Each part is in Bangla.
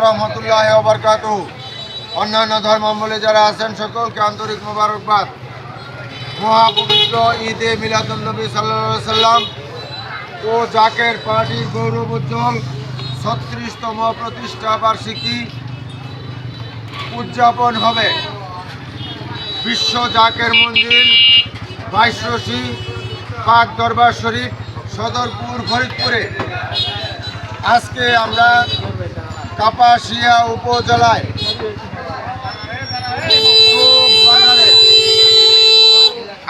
রহমতুল্লাহ বারাকাতুহু। অন্যান্য ধর্মাবলম্বী যারা আছেন সকলকে আন্তরিক মোবারকবাদ। মহাপবিত্র ঈদে মিলাদুন্নবী সাল্লাল্লাহু আলাইহি সাল্লাম ও জাকের পার্টির গৌরবোজ্জ্বল ৩৬তম প্রতিষ্ঠা বার্ষিকী উদযাপন হবে বিশ্ব জাকের মঞ্জিল ২২ পাক দরবার শরীফ সদরপুর ফরিদপুরে। আজকে আমরা কাপাসিয়া উপজেলায়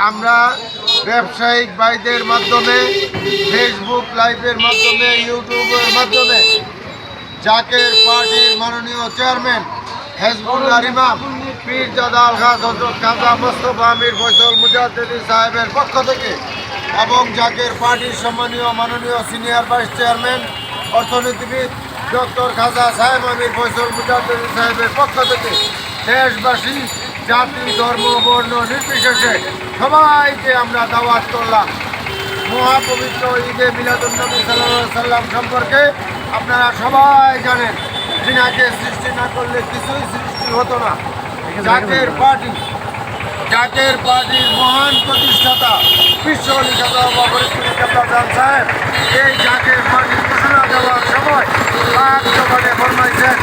আমরা ব্যবসায়িক ভাইদের মাধ্যমে, ফেসবুক লাইভের মাধ্যমে, ইউটিউবের মাধ্যমে জাকের পার্টির মাননীয় চেয়ারম্যান হেজবুল্লাহ ইমাম পীরজাদা আলহাজ হযরত খাজা মোস্তফা আমির ফয়সাল মুজাদ্দিদি সাহেবের পক্ষ থেকে এবং জাকের পার্টির সম্মানীয় মাননীয় সিনিয়র ভাইস চেয়ারম্যান অর্থনীতিবিদ ডক্টর খাজা সাহেব আমির ফয়সাল মুজাদ্দিদি সাহেবের পক্ষ থেকে দেশবাসী, জাতি, ধর্ম, বর্ণ নির্বিশেষে সবাইকে আমরা দাওয়াত করলাম। মহাপবিত্র ঈদে মিলাদুন্নবী সাল্লাল্লাহু আলাইহি সাল্লাম সম্পর্কে আপনারা সবাই জানেন, যিনাকে সৃষ্টি না করলে কিছুই সৃষ্টি হতো না। জাকের পার্টির মহান প্রতিষ্ঠাতা বিশ্ব সাহেব এই জাকের পার্টির ঘোষণা দেওয়ার সময় পাক জবানে ফরমাইছেন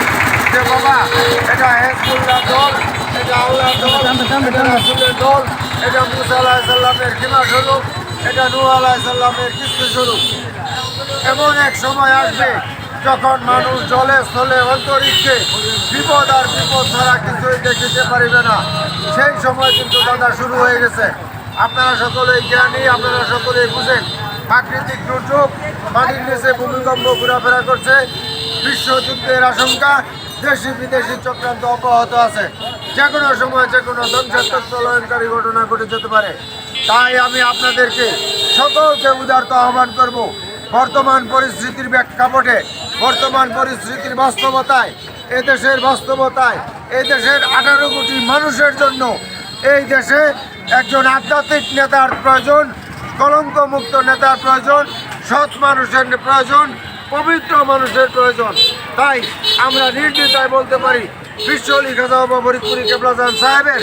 যে বাবা, এটা হেজবুল্লাহ দল, এটা আল্লাহ দল, এটা রাসূলের দল, এটা মুসা আলাইহিস সালামের খিমা স্বরূপ, এটা নূহ আলাইহিস সালামের কিস্তি স্বরূপ। এমন এক সময় আসবে যখন মানুষ জলে স্থলে অন্তরিক্ষে বিপদ আর বিপদ ছাড়া কিছুই দেখিতে পারিবে না। সেই সময় কিন্তু দাদা শুরু হয়ে গেছে। আপনারা সকলেই জ্ঞানী, আপনারা সকলেই বুঝেন। প্রাকৃতিক দুর্যোগ, মাটির নিচে ভূমিকম্প ঘোরাফেরা করছে, বিশ্বযুদ্ধের আশঙ্কা, দেশি বিদেশি চক্রান্ত অব্যাহত আছে। যে কোনো সময় যে কোনো ধ্বংসাত্মক প্রলয়নকারী ঘটনা ঘটে যেতে পারে। তাই আমি আপনাদেরকে সকলকে উদারত আহ্বান করব, বর্তমান পরিস্থিতির প্রেক্ষাপটে, বর্তমান পরিস্থিতির বাস্তবতায়, এদেশের বাস্তবতায়, এই দেশের 18 কোটি মানুষের জন্য এই দেশে একজন আধ্যাত্মিক নেতার প্রয়োজন, কলঙ্কমুক্ত নেতার প্রয়োজন, সৎ মানুষের প্রয়োজন, পবিত্র মানুষের প্রয়োজন। তাই আমরা নির্দ্বিধায় বলতে পারি, বিশ্ব খাজা ফরিদপুরি কেবলাজান সাহেবের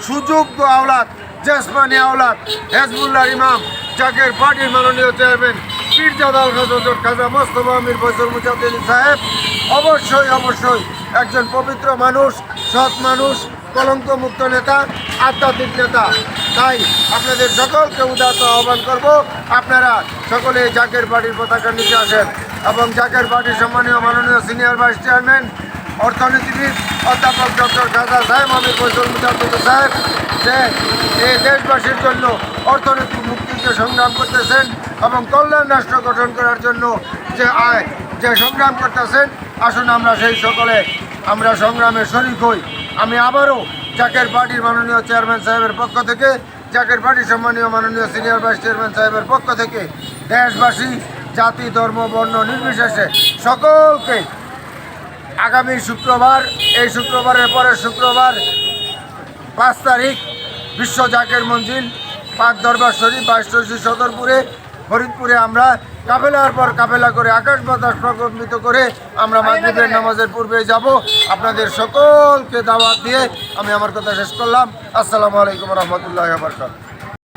সুযোগ্য আওলাদ, জেসমানি আওলাদ হেজবুল্লাহ ইমাম জাকের পার্টির মাননীয় চেয়ারম্যান পীরজাদা আলহাজ হযরত খাজা মোস্তফা আমির ফয়সাল মুজাদ্দিদি সাহেব অবশ্যই একজন পবিত্র মানুষ, সৎ মানুষ, কলঙ্কমুক্ত নেতা, আধ্যাত্মিক নেতা। তাই আপনাদের সকলকে উদারত আহ্বান করব, আপনারা সকলে জাকের পার্টির পতাকা নিচে আসেন এবং জাকের পার্টির সম্মানীয় মাননীয় সিনিয়র ভাইস চেয়ারম্যান অর্থনীতিবিদ অধ্যাপক ডক্টর খাজা সাহেব আমির ফয়সাল মুজাদ্দিদি সাহেব যে এই দেশবাসীর জন্য অর্থনৈতিক মুক্তিতে সংগ্রাম করতেছেন এবং কল্যাণ রাষ্ট্র গঠন করার জন্য যে সংগ্রাম করতেছেন, আসুন আমরা সেই সকলে আমরা সংগ্রামে শরিক হই। আমি আবারও জাকের পার্টির মাননীয় চেয়ারম্যান সাহেবের পক্ষ থেকে, জাকের পার্টির সম্মানীয় মাননীয় সিনিয়র ভাইস চেয়ারম্যান সাহেবের পক্ষ থেকে দেশবাসী, জাতি, ধর্ম, বর্ণ নির্বিশেষে সকলকে আগামী শুক্রবার, এই শুক্রবারের পরের শুক্রবার 5 তারিখ বিশ্ব জাকের মঞ্জিল পাক দরবার শরীফ 22 সদরপুরে ফরিদপুরে আমরা কাফেলার পর কাফেলা করে আকাশ বাতাস প্রকম্পিত করে আমরা মাগরিবের নামাজের পূর্বে যাব। আপনাদের সকলকে দাওয়াত দিয়ে আমি আমার কথা শেষ করলাম। আসসালামু আলাইকুম রহমতুল্লাহ বারাকাতুহু।